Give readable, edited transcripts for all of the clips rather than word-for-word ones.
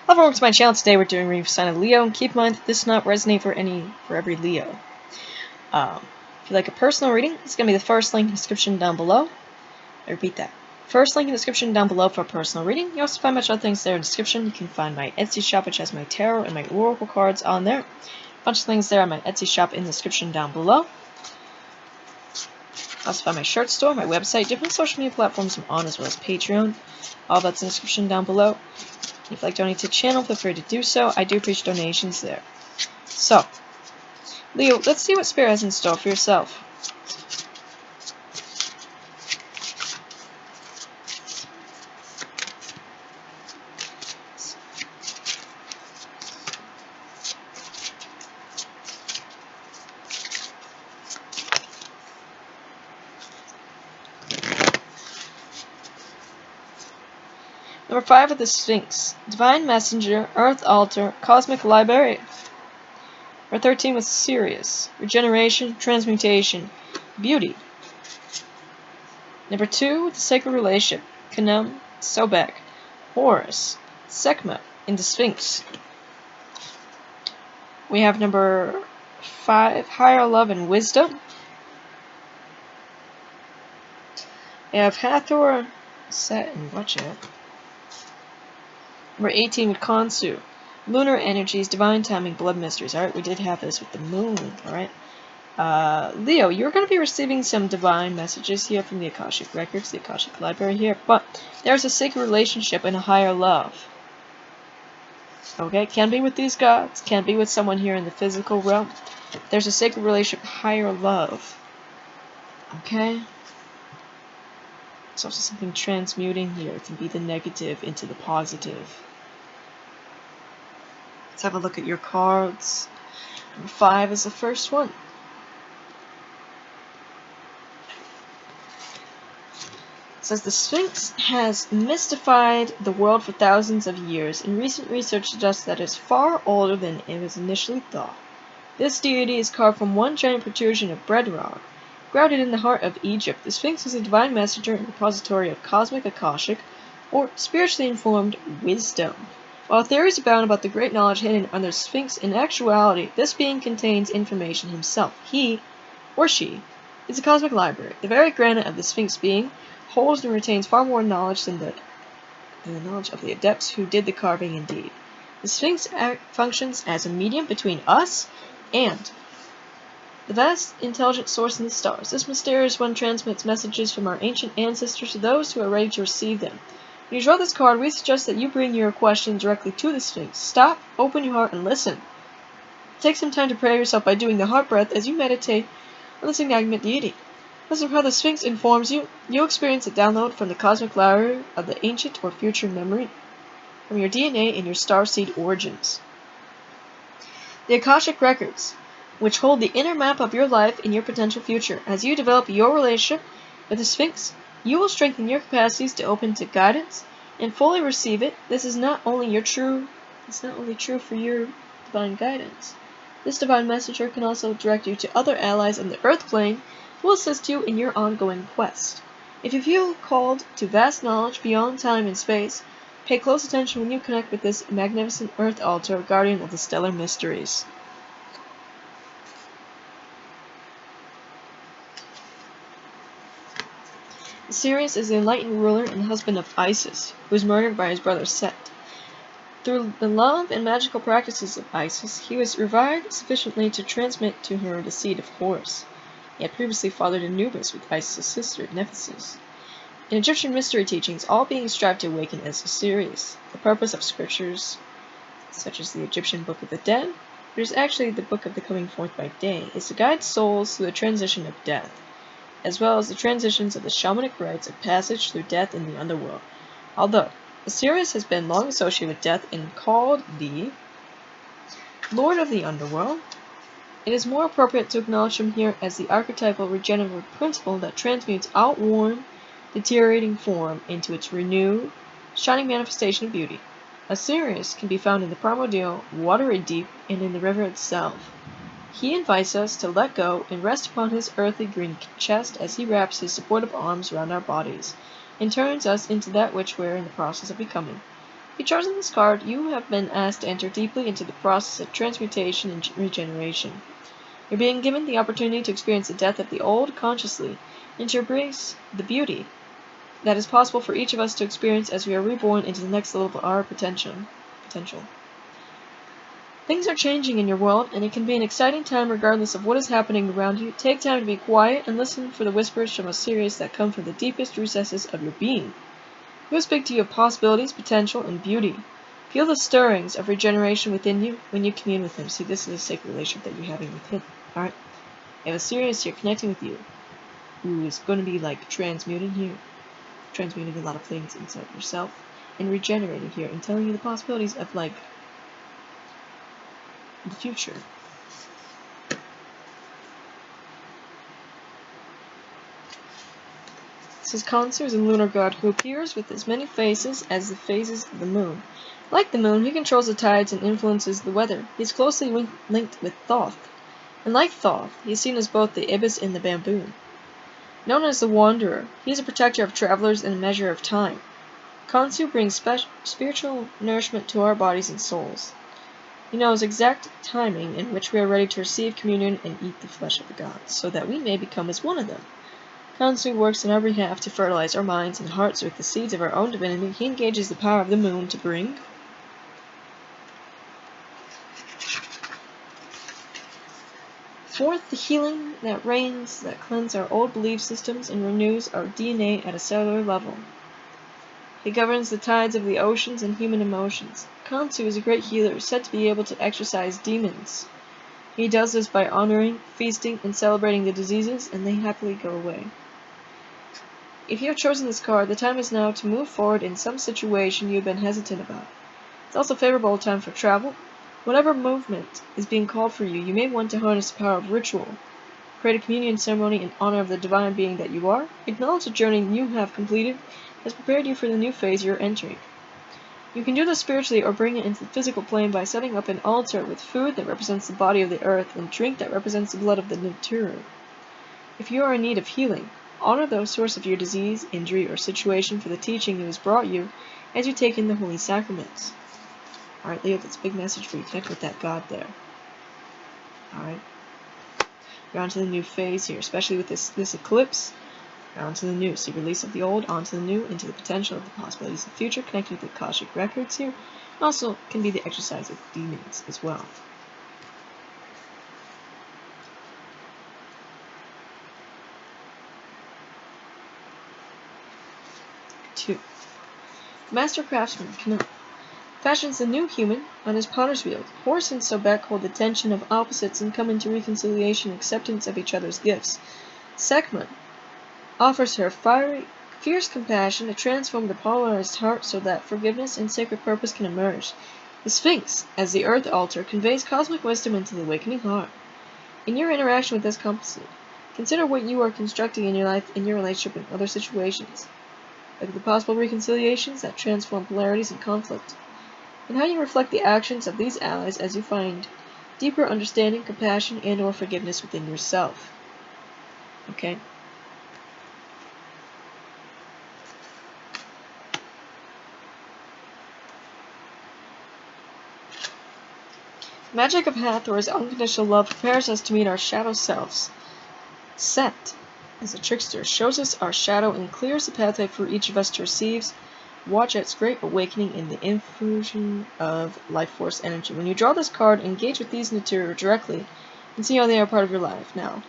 Hello, welcome to my channel. Today we're doing reading for sign of Leo, and keep in mind that this does not resonate for every Leo. If you like a personal reading, it's going to be the first link in the description down below. I repeat that. First link in the description down below for a personal reading. You also find much other things there in the description. You can find my Etsy shop, which has my tarot and my oracle cards on there. A bunch of things there on my Etsy shop in the description down below. Also find my shirt store, my website, different social media platforms I'm on, as well as Patreon. All that's in the description down below. If you'd like to donate to the channel, feel free to do so. I do appreciate donations there. So, Leo, let's see what Spirit has in store for yourself. Number 5 of the Sphinx. Divine Messenger, Earth Altar, Cosmic Librarian. Number 13 with Sirius. Regeneration, Transmutation, Beauty. Number 2 with the Sacred Relationship. Khnum, Sobek, Horus, Sekhmet in the Sphinx. We have number 5, Higher Love and Wisdom. We have Hathor, Set, and Watchet. Number 18 with Khonsu. Lunar Energies, Divine Timing, Blood Mysteries. Alright, we did have this with the moon. Alright. Leo, you're going to be receiving some divine messages here from the Akashic Records, the Akashic Library here, but there's a sacred relationship and a higher love. Okay, can be with these gods, can be with someone here in the physical realm. There's a sacred relationship, higher love. Okay? It's also something transmuting here. It can be the negative into the positive. Let's have a look at your cards. Number 5 is the first one. It says the Sphinx has mystified the world for thousands of years, and recent research suggests that it is far older than it was initially thought. This deity is carved from one giant protrusion of bedrock, grounded in the heart of Egypt. The Sphinx is a divine messenger and repository of cosmic Akashic, or spiritually informed wisdom. While theories abound about the great knowledge hidden under the Sphinx, in actuality, this being contains information himself. He, or she, is a cosmic library. The very granite of the Sphinx being holds and retains far more knowledge than the knowledge of the adepts who did the carving indeed. The Sphinx functions as a medium between us and the vast intelligent source in the stars. This mysterious one transmits messages from our ancient ancestors to those who are ready to receive them. When you draw this card, we suggest that you bring your question directly to the Sphinx. Stop, open your heart, and listen. Take some time to prepare yourself by doing the heart breath as you meditate on this enigmatic deity. Listen to how the Sphinx informs you. You'll experience a download from the cosmic library of the ancient or future memory from your DNA and your starseed origins. The Akashic Records, which hold the inner map of your life and your potential future. As you develop your relationship with the Sphinx, you will strengthen your capacities to open to guidance and fully receive it. This is not only true for your divine guidance. This divine messenger can also direct you to other allies on the earth plane who will assist you in your ongoing quest. If you feel called to vast knowledge beyond time and space, pay close attention when you connect with this magnificent earth altar, guardian of the stellar mysteries. Sirius is the enlightened ruler and husband of Isis, who was murdered by his brother Set. Through the love and magical practices of Isis, he was revived sufficiently to transmit to her the seed of Horus. He had previously fathered Anubis with Isis' sister, Nephthys. In Egyptian mystery teachings, all beings strive to awaken as Sirius. The purpose of scriptures, such as the Egyptian Book of the Dead, which is actually the Book of the Coming Forth by Day, is to guide souls through the transition of death, as well as the transitions of the shamanic rites of passage through death in the underworld. Although Sirius has been long associated with death and called the Lord of the Underworld, it is more appropriate to acknowledge him here as the archetypal regenerative principle that transmutes outworn, deteriorating form into its renewed, shining manifestation of beauty. Sirius can be found in the primordial, watery deep, and in the river itself. He invites us to let go and rest upon his earthly green chest as he wraps his supportive arms around our bodies and turns us into that which we're in the process of becoming. If you've chosen this card, you have been asked to enter deeply into the process of transmutation and regeneration. You're being given the opportunity to experience the death of the old consciously, and to embrace the beauty that is possible for each of us to experience as we are reborn into the next level of our potential. Things are changing in your world, and it can be an exciting time regardless of what is happening around you. Take time to be quiet and listen for the whispers from Osiris that come from the deepest recesses of your being. He will speak to you of possibilities, potential, and beauty. Feel the stirrings of regeneration within you when you commune with him. See, this is a sacred relationship that you're having with him. Alright? You have Osiris here connecting with you, who is going to be like transmuting here, transmuting a lot of things inside yourself, and regenerating here, and telling you the possibilities of like the future. This is Khonsu, is a lunar god who appears with as many faces as the phases of the moon. Like the moon, he controls the tides and influences the weather. He is closely linked with Thoth, and like Thoth, he is seen as both the ibis and the bamboo. Known as the Wanderer, he is a protector of travelers and a measure of time. Khonsu brings spiritual nourishment to our bodies and souls. He knows exact timing in which we are ready to receive communion and eat the flesh of the gods, so that we may become as one of them. Khonsu works on our behalf to fertilize our minds and hearts with the seeds of our own divinity. He engages the power of the moon to bring forth the healing that reigns, that cleanses our old belief systems and renews our DNA at a cellular level. He governs the tides of the oceans and human emotions. Khonsu is a great healer, said to be able to exorcise demons. He does this by honoring, feasting, and celebrating the diseases, and they happily go away. If you have chosen this card, the time is now to move forward in some situation you have been hesitant about. It's also a favorable time for travel. Whatever movement is being called for you, you may want to harness the power of ritual. Create a communion ceremony in honor of the divine being that you are. Acknowledge the journey you have completed has prepared you for the new phase you're entering. You can do this spiritually or bring it into the physical plane by setting up an altar with food that represents the body of the earth and drink that represents the blood of the Naturu. If you are in need of healing, honor the source of your disease, injury, or situation for the teaching it has brought you as you take in the holy sacraments. Alright, Leo, that's a big message for you. Connect with that God there. Alright. You're on to the new phase here, especially with this eclipse. You're on to the new. See, release of the old, onto the new, into the potential of the possibilities of the future, connected with the Akashic records here. And also can be the exercise of demons as well. Two. Master Craftsman, Canaan, fashions a new human on his potter's wheel. Horus and Sobek hold the tension of opposites and come into reconciliation and acceptance of each other's gifts. Sekhmet offers her fierce compassion to transform the polarized heart so that forgiveness and sacred purpose can emerge. The Sphinx, as the earth altar, conveys cosmic wisdom into the awakening heart. In your interaction with this composite, consider what you are constructing in your life, in your relationship, and other situations. Look at the possible reconciliations that transform polarities and conflict, and how you reflect the actions of these allies as you find deeper understanding, compassion, and/or forgiveness within yourself. Okay? Magic of Hathor's unconditional love prepares us to meet our shadow selves. Set, as a trickster, shows us our shadow and clears the pathway for each of us to receive Wadjet's great awakening in the infusion of life force energy. When you draw this card, engage with these Naturu directly and see how they are part of your life. Now,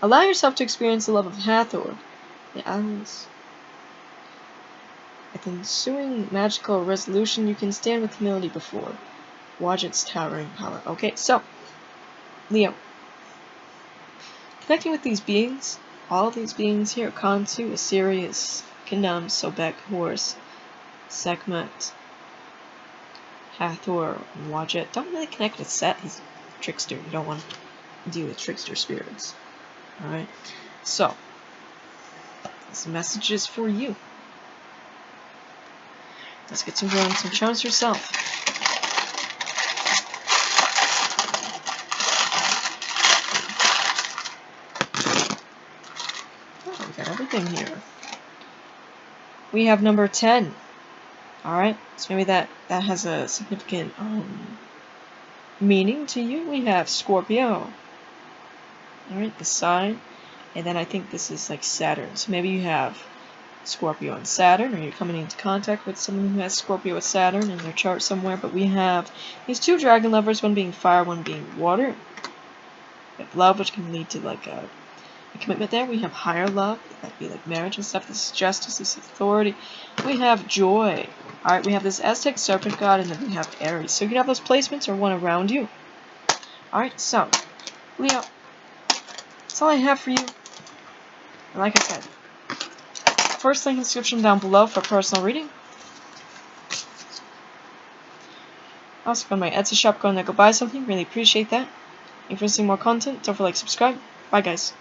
allow yourself to experience the love of Hathor, the islands. With ensuing magical resolution, you can stand with humility before Wadjet's towering power. Okay, so, Leo. Connecting with these beings, all of these beings here, Khonsu, Osiris, Khnum, Sobek, Horus, Sekhmet, Hathor, Wadjet. Don't really connect with Set. He's a trickster. You don't want to deal with trickster spirits. Alright? So, this message is for you. Let's get some drawing, some charms yourself. Oh, we got everything here. We have number 10. Alright, so maybe that has a significant meaning to you. We have Scorpio. Alright, the sign. And then I think this is like Saturn. So maybe you have Scorpio and Saturn, or you're coming into contact with someone who has Scorpio with Saturn in their chart somewhere. But we have these two dragon lovers, one being fire, one being water. We have love, which can lead to like a commitment there. We have higher love, that'd be like marriage and stuff. This is justice, this is authority. We have joy. Alright, we have this Aztec serpent god, and then we have Aries. So you can have those placements or one around you. Alright, so Leo, that's all I have for you. And like I said, first link in the description down below for personal reading. Also got my Etsy shop, going there, go buy something. Really appreciate that. If you're seeing more content, don't forget to like, subscribe. Bye guys.